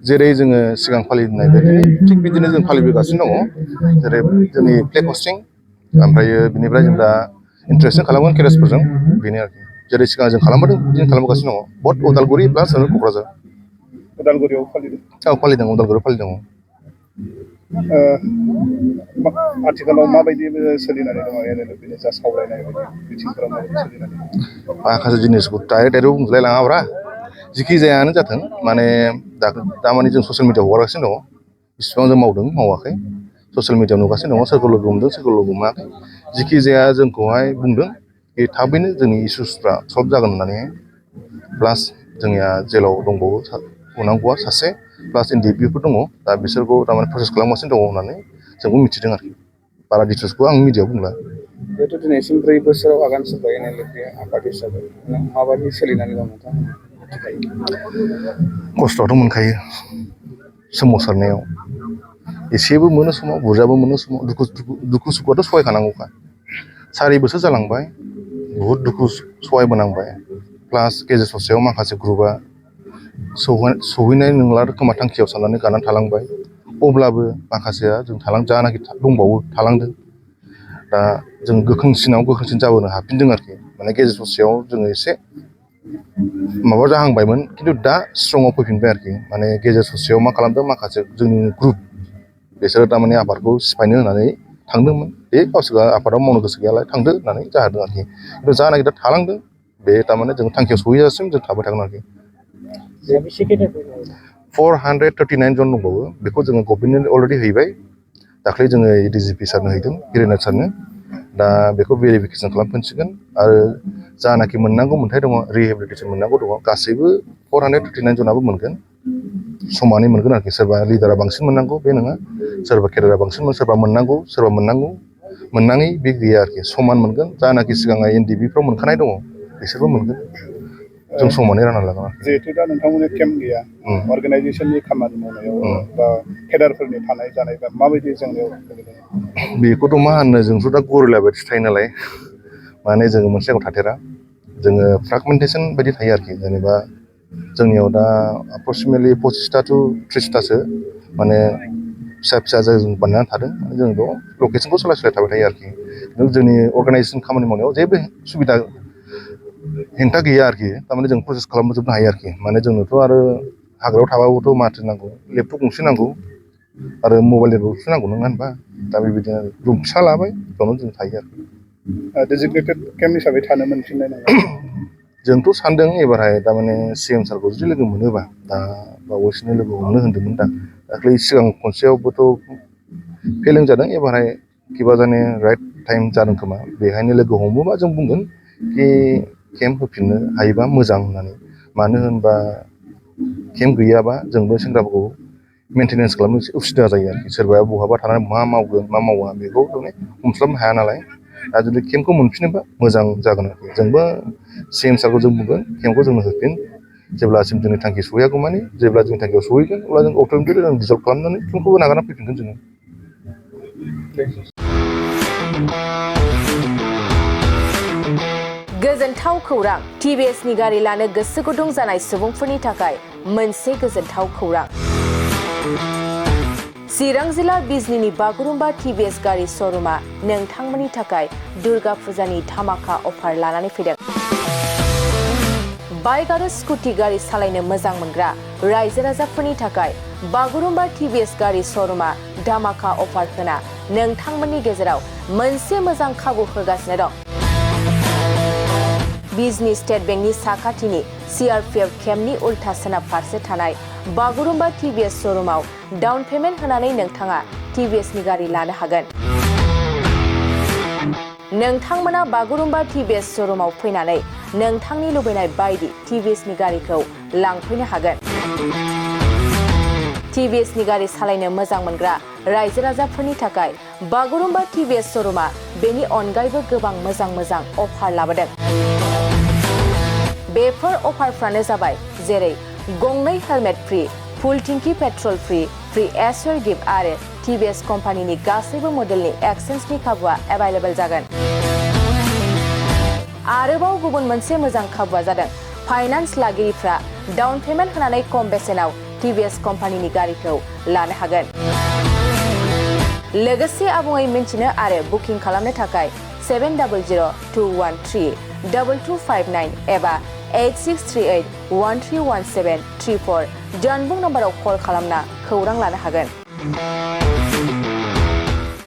जेरै जोङो सिगां फालिनाय बायदिनो थिग बिदिनो जों फालिबोगासिनो दङ जेरै जोंनि फ्लेग हस्टिं ओमफ्रायो बिनिफ्राय जों दा इन्ट्रेक्सन खालामगोन केरेसफोरजों बेनो आरोखि जेरै सिगां जों खालामबोदों बिदिनो खालामगासिनो दङ बट उदालगुरि प्लास क'क्राझार उदालगुरियाव फालिदों फालिदों उदालगुरियाव फालिदों आथिखालाव माबायदि सोलिनानै दङ ओरैनो बेनि जा सावरायनाय बायदि बिथिंफोराव माबायदि सोलिनानै दङ माखासे जिनिसखौ डाइरेक्ट बुंजोबलाय लाङाब्रा जिखि जायानो जाथों माने दामाने जों ससियेल मिडियाआव हगारगासिनो दङ इसिबां जों मावदों मावाखै ससियेल मिडियाआव नुगासिनो दङ सोरखौ लोगो हमदों सोरखौ लोगो मोनाखै जिखि जाया जोंखौहाय बुंदों बे थाबैनो जोंनि इसुसफ्रा सल्भ जागोन होननानै प्लास जोंनिया जेलाव दंबावो उनांगौआ सासे प्लास NDPफोर दङ दा बिसोरखौ थारमाने प्रसेस खालामगासिनो दङ होननानै जोंबो मिथिदों आरोखि बारा डिटेल्सखौ आं मिडियाआव बुंला जिहेतु दिनैसिम 4 बोसोराव आगान सुरबाय NLD आफाद हिसाबै माबायदि सोलिनानै दं नोंथांमोना खस्थ'आथ' मोनखायो सोमावसारनायाव एसेबो मोनो समाव बुरजाबो मोनो समाव दुखु सुखुआथ' सहायखानांगौखा 4 बोसोर जालांबाय बहुद दुखु सहायबोनांबाय प्लास गेजेर ससेयाव माखासे ग्रुपआ सौहैनाय नंला खोमा थांखियाव साननानै गानानै थालांबाय अब्लाबो माखासेया जों जानाखि दंबावो थालांदों दा जों गोख्रोंसिन जाबोनो हाफिनदों आरोखि माने गेजेर ससेयाव जोङो एसे माबा जाहांबायमोन खिन्थु दा स्ट्रंआव फैफिनबाय आरोखि माने गेजेर ससेयाव मा खालामदों माखासे जोंनि ग्रुप बिसोरो थारमाने आफादखौ सिफायनो होननानै थांदोंमोन बे गावसोरहा आफादाव मावनो गोसो गैयालाय थांदो होननानै जाहोदों आरोखि खिन्थु जानाखि दा थालांदों बे थारमाने जों थांखियाव सहैजासिम जों थाबाय थागोन आरोखि 439 जन दंबावो बेखौ जोङो गभर्नमेन्टनो अलरेडि हैबाय दाख्लै जोङो DGP सारनो हैदों गिरिनाथ सारनो दा बेखौ भेरिफिकेसन खालामफिनसिगोन आरो जानाखि मोननांगौ मोन्थाय दङ रिहेबिलिटेसन मोननांगौ दङ गासैबो 439 जनाबो मोनगोन समानै मोनगोन आरोखि सोरबा लिडारा बांसिन मोननांगौ बे नङा सोरबा केडारा बांसिन सोरबा मोननांगौ सोरबा मोननाङै बे गैया आरोखि समान मोनगोन जानाखि सिगां NDPफ्राव मोनखानाय दङ बिसोरबो मोनगोन जों समानै रानना लागोन जिहेथु दा नोंथांमोननि केम्प गैया अर्गानाइजेसननि खामानि मावनायाव बा केडारफोरनि थानाय जानाय बा माबायदि जोंनियाव बेखौथ' मा होननो जोंथ' दा गरिला बायदिसो थायो नालाय माने जोङो मोनसे जायगायाव थाथेरा जोङो फ्रागमेन्टेसन बायदि थायो आरोखि जेनेबा जोंनियाव दा एप्रक्सिमेटलि 25टा to 30टासो माने फिसा जों बानायनानै थादों माने जों बेयाव लकेसनखौ सोलाय थाबाय थायो आरोखि जोंनि अर्गानाइजेसन खामानि मावनायाव जेबो सुबिदा हेंथा गैया आरोखि थारमाने जों प्रसेस खालामजोबनो हायो आरोखि माने जोंनोथ' आरो हाग्रायाव थाबाबोथ' माथो नांगौ लेपटप गंसे नांगौ आरो मबाइल गंसे नांगौ नङा होनबा दा बेबायदिनो रुम फिसा लाबाय बेयावनो जों थायो आरो डेजिगनेटेड केम्प हिसाबै थानो मोनफिननाय नङा जोंथ' सानदों एबारहाय थारमाने CM सारखौ जुदि लोगो मोनोबा दा बावैसोनो लोगो हमनो होनदोंमोन दाख्लै सिगां खनसेयावबोथ' फेलें जादों एबारहाय किबा जाने राइट टाइम जादों खोमा बेहायनो लोगो हमोबा जों बुंगोन कि केम्प होफिननो हायोबा मोजां होननानै मानो होनबा केम्प गैयाबा जोंबो सेंग्राफोरखौ मेनटेनेन्स खालामनो एसे उसुबिदा जायो आरोखि सोरबाया बहाबा थानानै मा मावगोन मा मावा बेखौ माने हमस्लाबनो हाया नालाय दा जुदि केम्पखौ मोनफिनोबा मोजां जागोन आरोखि जोंबो CM सारखौ जों बुंगोन केम्पखौ जोंनो होफिन जेब्लासिम जोंनि थांखि सहैयागौ मानि जेब्ला जोंनि थांखियाव सहैगोन अब्ला जों अट'मेटिकलि जों डिजल्भ खालामनानै केम्पखौबो नागारना फैफिनगोन जोङो गोजोनथाव खौरां TVSनि गारि लानो गोसो गुदुं जानाय सुबुंफोरनि थाखाय मोनसे गोजोनथाव खौरां चिरां जिल्ला बिजनीनि बागुरुम्बा TVS गारि श'रुमा नोंथांमोननि थाखाय दुर्गा फुजानि धामाका अफार लानानै फैदों बाइक आरो स्कुटि गारि सालायनो मोजां मोनग्रा रायजो राजाफोरनि थाखाय बागुरुम्बा TVS गारि श'रुमा धामाका अफार होना नोंथांमोननि गेजेराव मोनसे मोजां खाबु होगासिनो दं बिजनी स्टेट बेंकनि साखाथिनि CRPF केम्पनि उल्था सोनाब फारसे थानाय बागुरुम्बा TVS श'रुमाव डाउन पेमेन्ट होनानै नोंथाङा TVSनि गारि लानो हागोन नोंथांमोना बागुरुम्बा TVS श'रुमाव फैनानै नोंथांनि लुबैनाय बायदि TVSनि गारिखौ लांफैनो हागोन TVSनि गारि सालायनो मोजां मोनग्रा रायजो राजाफोरनि थाखाय बागुरुम्बा TVS श'रुमा बेनि अनगायैबो गोबां मोजां अफार लाबोदों बेफोर अफारफ्रानो जाबाय जेरै गंनै हेलमेट फ्रि फुल टिंकि पेट्रल फ्रि एसर गिफ्ट आरो TVS कम्पानिनि गासैबो मडेलनि एक्सचेन्जनि खाबुआ एभेलेबल जागोन आरोबाव गुबुन मोनसे मोजां खाबुआ जादों फाइनान्स लागिरिफ्रा डाउन पेमेन्ट होनानै खम बेसेनाव TVS कम्पानिनि गारिखौ लानो हागोन। लोगोसे आबुङै मिन्थिनो आरो बुकिं खालामनो थाखाय 7002132259 एबा 8638131734 जानबुं नम्बराव कल खालामना खौरां लानो हागोन।